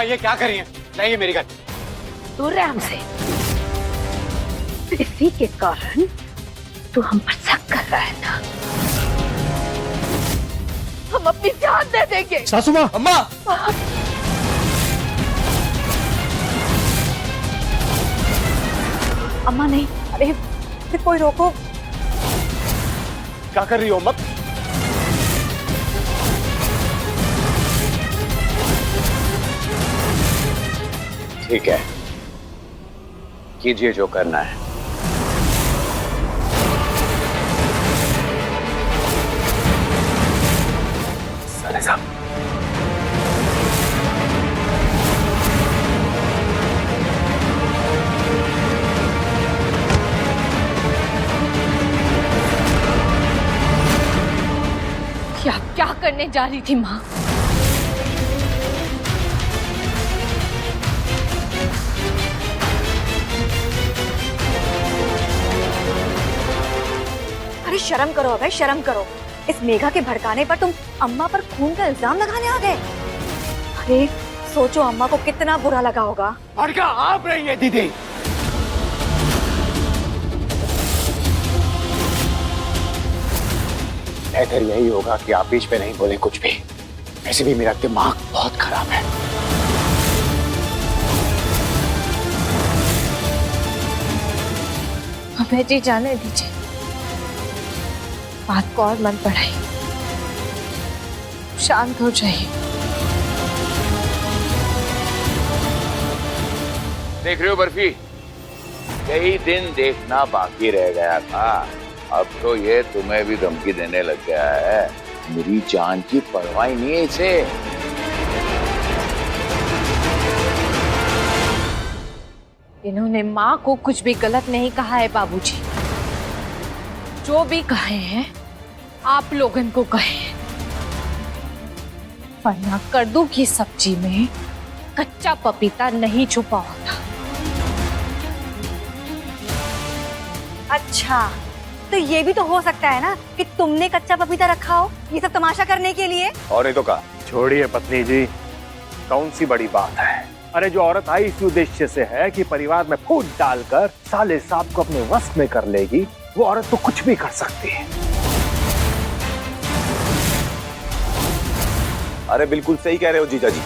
ये क्या कर रही है? नहीं मेरी गन। दूर रहे हमसे। इसी के कारण तू हम पर शक कर रहा है ना। हम अपनी जान दे देंगे। सासू माँ। अम्मा। अम्मा नहीं, अरे कोई रोको। क्या कर रही हो अम्मा? ठीक है, कीजिए जो करना है। साले साहब। क्या करने जा रही थी माँ? अरे शर्म करो अभय, शर्म करो। इस मेघा के भड़काने पर तुम अम्मा पर खून का इल्जाम लगाने आ गए। अरे सोचो अम्मा को कितना बुरा लगा होगा। भड़का आप रही है दीदी। बेहतर यही होगा कि आप बीच में नहीं बोले कुछ भी। वैसे भी मेरा दिमाग बहुत खराब है। अभय जी जाने दीजिए, बात को और मन बढ़ाइए, शांत हो जाइए। देख रहे हो बर्फी, यही दिन देखना बाकी रह गया था। अब तो ये तुम्हें भी धमकी देने लग गया है। मेरी जान की परवाह ही नहीं है इसे। इन्होंने माँ को कुछ भी गलत नहीं कहा है बाबूजी। जो भी कहे हैं आप लोगन को कहे हैं, वरना कद्दू की सब्जी में कच्चा पपीता नहीं छुपा होता। अच्छा, तो ये भी तो हो सकता है ना कि तुमने कच्चा पपीता रखा हो ये सब तमाशा करने के लिए। और नहीं तो कहा। छोड़िए पत्नी जी, कौन सी बड़ी बात है। अरे जो औरत आई इस उद्देश्य से है कि परिवार में फूट डालकर साले साहब को अपने वश में कर लेगी, वो औरत तो कुछ भी कर सकती है। अरे बिल्कुल सही कह रहे हो जीजा जी।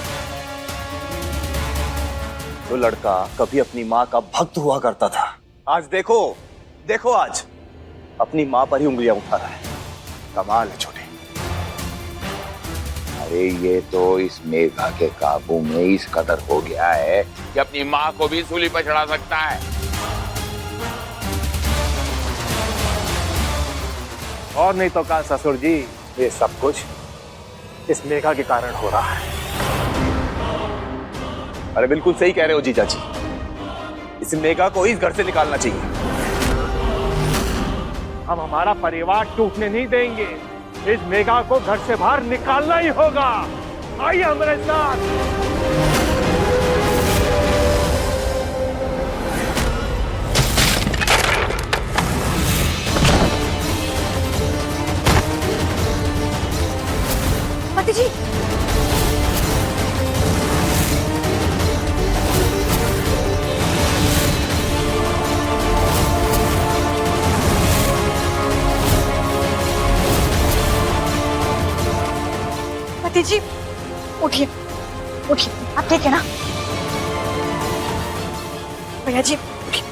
जो लड़का कभी अपनी माँ का भक्त हुआ करता था, आज देखो देखो आज अपनी माँ पर ही उंगलियां उठा रहा है। कमाल है छोटे। अरे ये तो इस मेघा के काबू में इस कदर हो गया है कि अपनी माँ को भी सूली पर चढ़ा सकता है। और नहीं तो कहा ससुर जी, ये सब कुछ इस मेघा के कारण हो रहा है। अरे बिल्कुल सही कह रहे हो जीजा जी। इस मेघा को इस घर से निकालना चाहिए। हम हमारा परिवार टूटने नहीं देंगे। इस मेघा को घर से बाहर निकालना ही होगा। आइए हमारे साथ। पति जी, पति जी उठिए उठिए, आप ठीक है ना? भैया जी उठिए,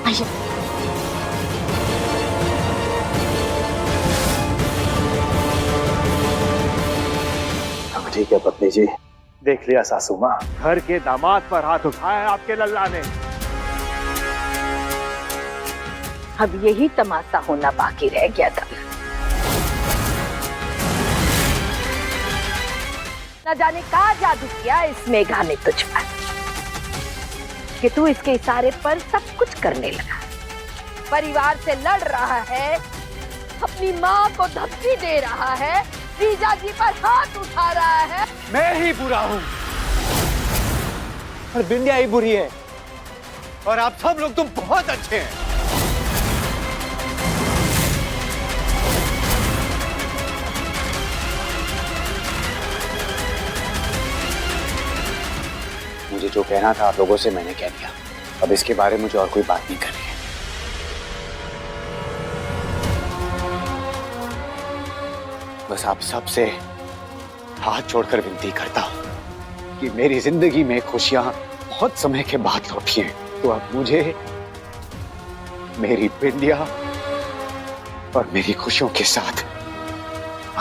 आइए। अब ठीक है पत्नी जी, देख लिया सासू माँ, घर के दामाद पर हाथ उठाया आपके लल्ला ने। अब यही तमाशा होना बाकी रह गया था। न जाने का जादू किया इस मेघा ने तुझ पर कि तू इसके इशारे पर सब कुछ करने लगा। परिवार से लड़ रहा है, अपनी माँ को धमकी दे रहा है, जीजा जी पर हाथ उठा रहा है। मैं ही बुरा हूं और बिंदिया ही बुरी है और आप सब लोग तो बहुत अच्छे हैं। मुझे जो कहना था आप लोगों से मैंने कह दिया। अब इसके बारे में मुझे और कोई बात नहीं करनी है। बस आप सबसे हाथ जोड़कर विनती करता हूं कि मेरी जिंदगी में खुशियां बहुत समय के बाद लौटी हैं, तो अब मुझे मेरी बिंदिया और मेरी खुशियों के साथ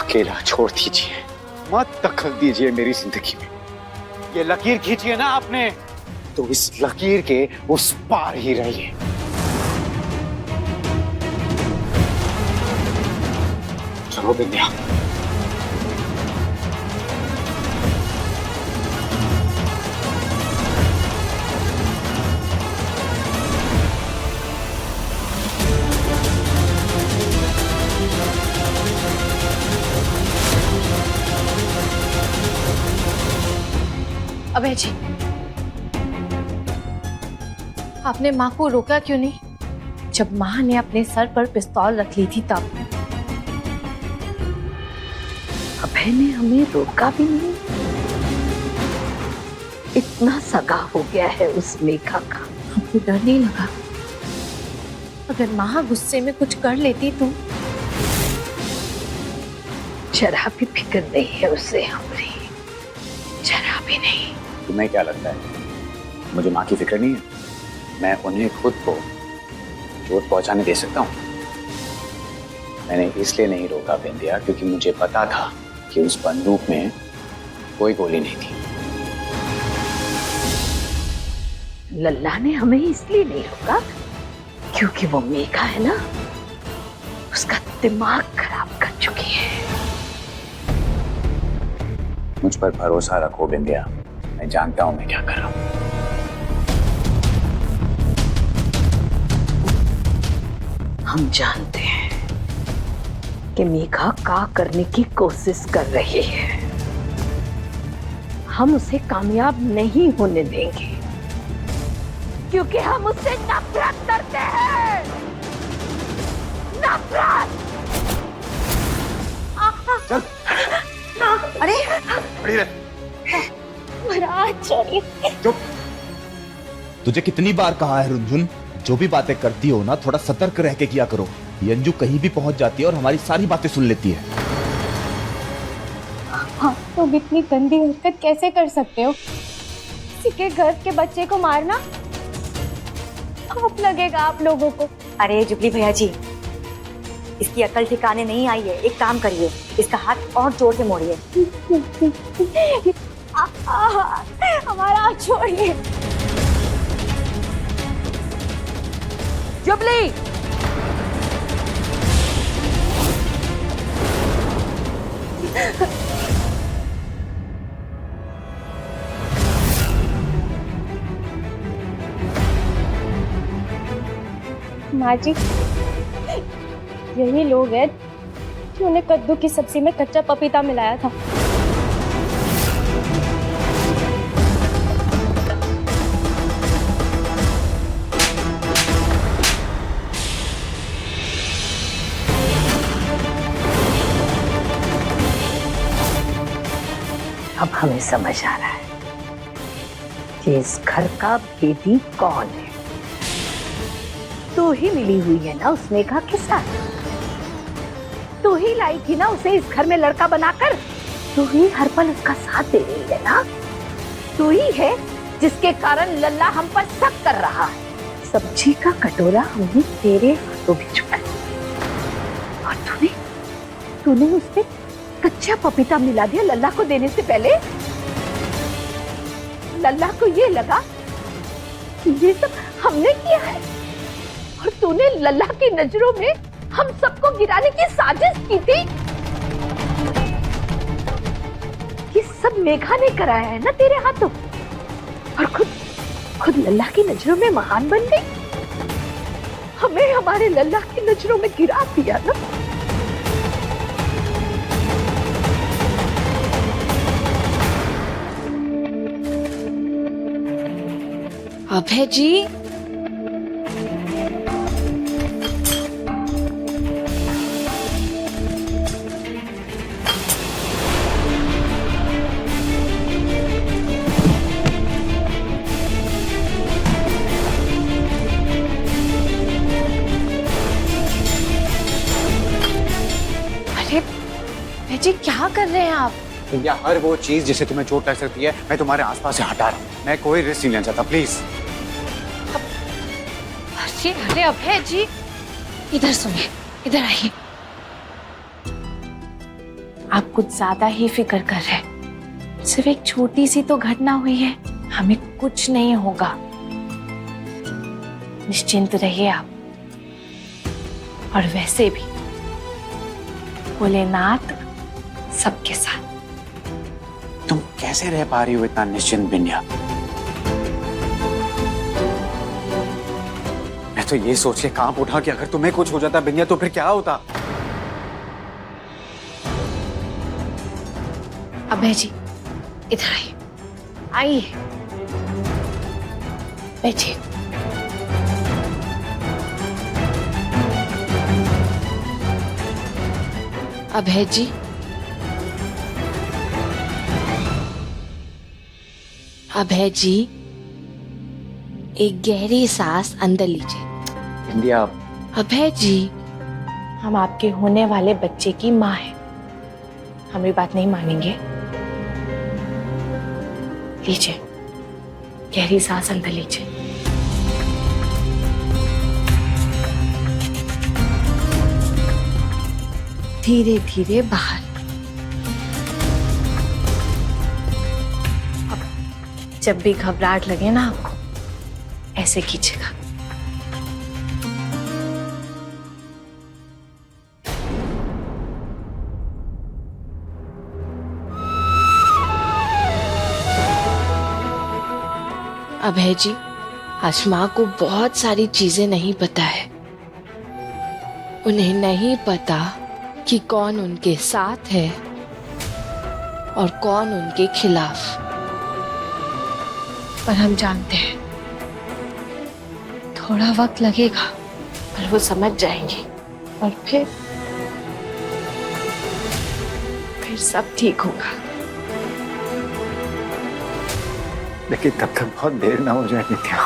अकेला छोड़ दीजिए। मत दखल दीजिए मेरी जिंदगी में। ये लकीर खींचिए ना आपने, तो इस लकीर के उस पार ही रहिए। चलो बिंदिया। अभय जी, आपने माँ को रोका क्यों नहीं? जब माँ ने अपने सर पर पिस्तौल रख ली थी तब। अभय ने हमें रोका भी नहीं। इतना सगा हो गया है उस मेघा का। हमको डर नहीं लगा? अगर माँ गुस्से में कुछ कर लेती तो? जरा भी फिक्र नहीं है उसे हमारी, जरा भी नहीं। तुम्हें क्या लगता है मुझे माँ की फिक्र नहीं है? मैं उन्हें खुद को चोट पहुंचाने दे सकता हूँ। मैंने इसलिए नहीं रोका बिंदिया क्योंकि मुझे पता था कि उस बंदूक में कोई गोली नहीं थी। लल्ला ने हमें इसलिए नहीं रोका क्योंकि वो मेघा है ना, उसका दिमाग खराब कर चुकी है। मुझ पर भरोसा रखो बिंदिया, मैं जानता हूं मैं क्या कर रहा हूं। हम जानते हैं कि मेघा क्या करने की कोशिश कर रही है। हम उसे कामयाब नहीं होने देंगे क्योंकि हम उससे नफरत करते हैं। नफरत। चल। अरे खड़ी रह। महाराज छोड़िए। चुप। तुझे कितनी बार कहा है रुंझुन, जो भी बातें करती हो ना थोड़ा सतर्क रह के किया करो। ये अंजू कहीं भी पहुंच जाती है और हमारी सारी बातें सुन लेती है। आप तो इतनी गंदी हरकत कैसे कर सकते हो? किसी के घर के बच्चे को मारना पाप लगेगा आप लोगों को। अरे जुबली भैया जी, इसकी अकल ठिकाने नहीं आई है। एक काम करिए, इसका हाथ और जोर से मोड़िए। हमारा हाथ छोड़िए। जुबली, माँ जी, यही लोग हैं जिन्होंने कद्दू की सब्जी में कच्चा पपीता मिलाया था। अब हमें समझ आ रहा है कि इस घर का भेदी कौन है। तू ही मिली हुई है ना उस मेघा के साथ। तू ही लाई थी ना उसे इस घर में लड़का बनाकर। तू ही हर पल उसका साथ दे रही है ना। तू ही है जिसके कारण लल्ला हम पर शक कर रहा है। सब्जी का कटोरा हमने तेरे हाथों में चुकाया और तूने उसमें कच्चा पपीता मिला दिया लल्ला को देने से पहले। लल्ला को ये लगा कि ये सब हमने किया है और तूने लल्ला की नजरों में हम सबको गिराने की साजिश की थी। ये सब मेघा ने कराया है ना तेरे हाथों, और खुद लल्ला की नजरों में महान बन गई। हमें हमारे लल्ला की नजरों में गिरा दिया ना। अभय जी, अभय जी क्या कर रहे हैं आप? या हर वो चीज जिसे तुम्हें चोट लग सकती है मैं तुम्हारे आसपास से हटा रहा हूँ। मैं कोई रिस्क नहीं लेना चाहता, प्लीज। अरे अभय जी, इधर सुनिए, इधर आइए। आप कुछ ज्यादा ही फिक्र कर रहे हैं। सिर्फ एक छोटी सी तो घटना हुई है, हमें कुछ नहीं होगा। निश्चिंत रहिए आप। और वैसे भी भोलेनाथ सबके साथ। तुम कैसे रह पा रही हो इतना निश्चिंत बिन्या? मैं तो ये सोच के कांप उठा कि अगर तुम्हें कुछ हो जाता बिन्या तो फिर क्या होता। अभय जी इधर आइए, आइए बैठिए। अभय जी, अभय जी एक गहरी सांस अंदर लीजिए। बिन्या, अभय जी, हम आपके होने वाले बच्चे की माँ हैं। हमारी बात नहीं मानेंगे? लीजिए, गहरी सांस अंदर लीजिए। धीरे धीरे बाहर। अब जब भी घबराहट लगे ना आपको, ऐसे कीजिएगा। अभय जी, आज माँ को बहुत सारी चीजें नहीं पता है। उन्हें नहीं पता कि कौन उनके साथ है और कौन उनके खिलाफ। पर हम जानते हैं थोड़ा वक्त लगेगा, पर वो समझ जाएंगी और फिर सब ठीक होगा। लेकिन तब तक बहुत देर ना हो जाए नित्या।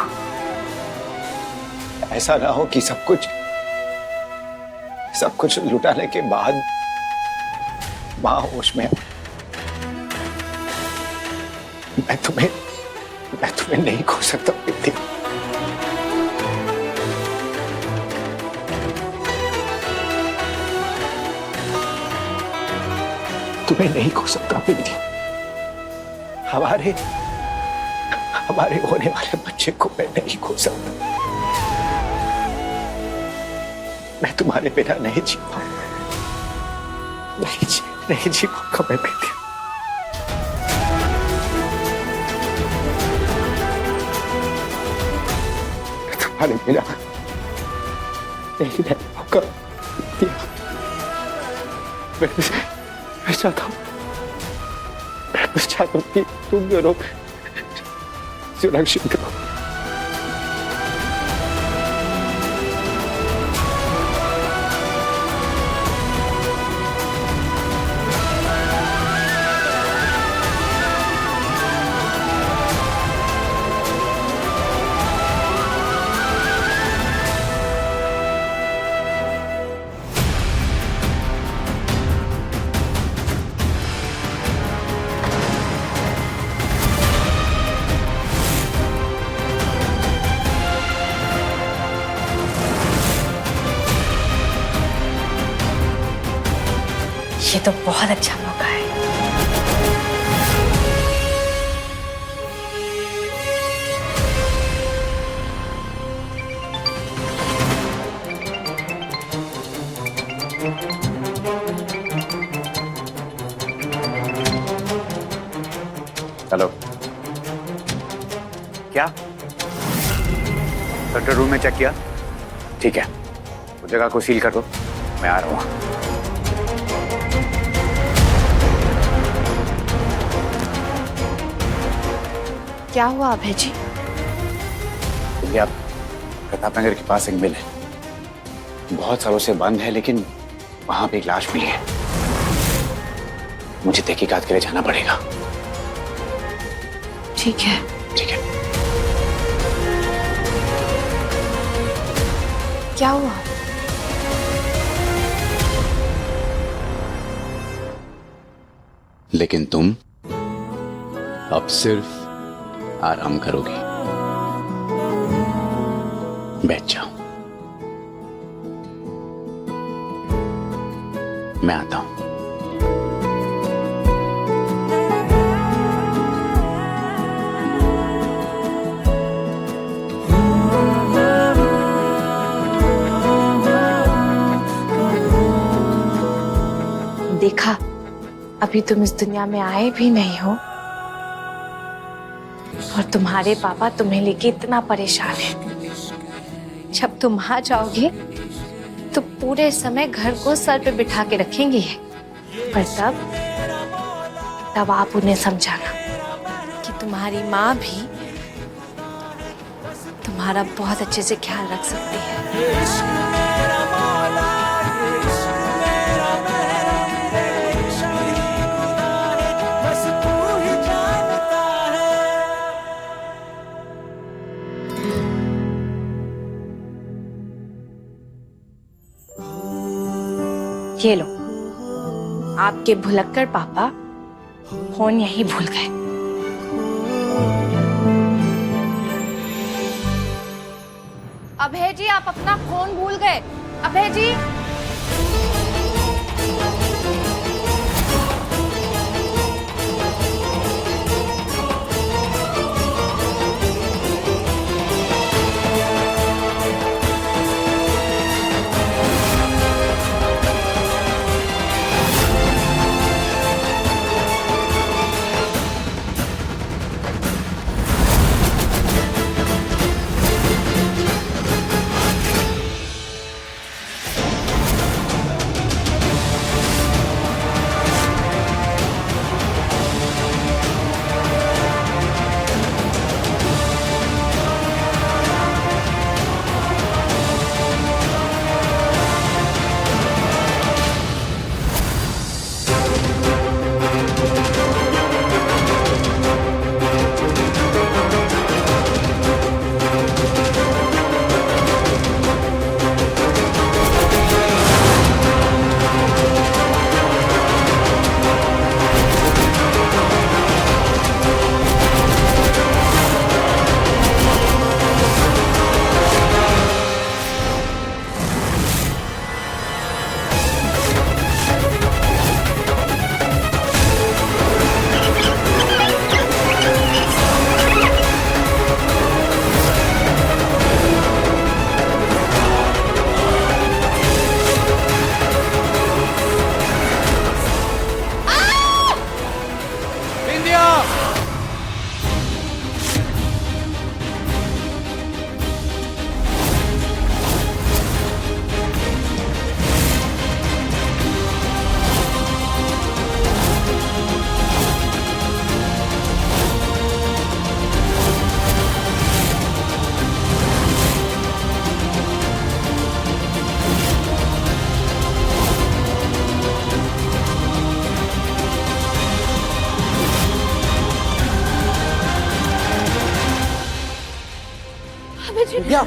ऐसा ना हो कि सब कुछ लुटाने के बाद मां होश में। मैं तुम्हें नहीं खो सकता नित्या। तुम्हें नहीं खो सकता नित्या। हमारे होने वाले बच्चे को मैं नहीं खो सकता। मैं तुम्हारे बिना नहीं जी पाऊंगा। नहीं जी पाऊंगा मैं बेटिया। मैं तुम्हारे बिना नहीं रह पाऊंगा। मैं चाहता हूँ कि तुम दोनों सुरक्षित रहो। ये तो बहुत अच्छा मौका है। हेलो, क्या कंट्रोल रूम में चेक किया? ठीक है, उस जगह को सील कर दो, मैं आ रहा हूँ। क्या हुआ अभय जी? आप प्रताप नगर के पास एक मिल है, बहुत सालों से बंद है, लेकिन वहां पे एक लाश मिली है। मुझे तहकीकात के लिए जाना पड़ेगा। ठीक है। ठीक है। क्या हुआ? लेकिन तुम अब सिर्फ आराम करोगी। बैठ जाओ, मैं आता हूं। देखा, अभी तुम इस दुनिया में आए भी नहीं हो और तुम्हारे पापा तुम्हें लेके इतना परेशान है। जब तुम आ जाओगे तो पूरे समय घर को सर पे बिठा के रखेंगे, पर तब आप उन्हें समझाना कि तुम्हारी माँ भी तुम्हारा बहुत अच्छे से ख्याल रख सकती है। ये लो, आपके भुलक्कड़ पापा फोन यहीं भूल गए। अभय जी, आप अपना फोन भूल गए। अभय जी, क्या?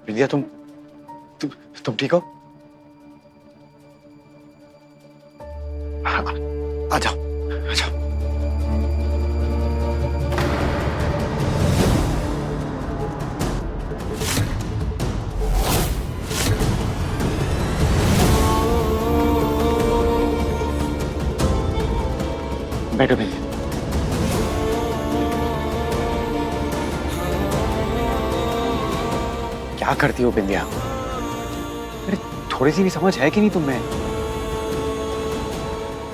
विद्या, तुम ठीक हो? आ जाओ, आ जाओ। बैठो विद्या। क्या करती हो बिंदिया? अरे थोड़ी सी भी समझ है कि नहीं तुम में?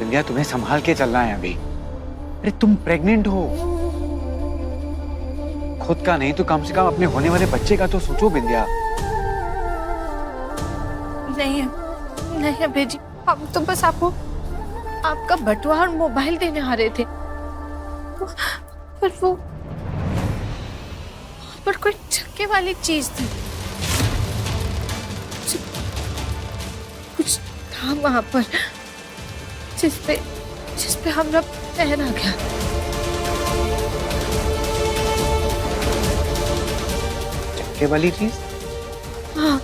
बिंदिया तुम्हें संभाल के चलना है अभी। अरे तुम प्रेग्नेंट हो, खुद का नहीं तो कम से कम अपने होने वाले बच्चे का तो सोचो बिंदिया। नहीं नहीं अभय जी, हम तो बस आपको आपका बटुआ और मोबाइल देने आ रहे थे, पर कोई छक्के वाली चीज थी, कुछ था वहां पर जिसपे हमारा पैर आ गया। चक्के वाली चीज? हाँ,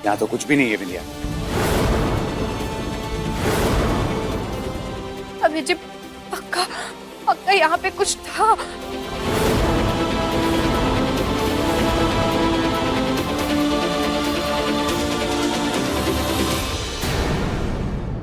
यहाँ तो कुछ भी नहीं है बिंदिया। अभय जी पक्का यहाँ पे कुछ था।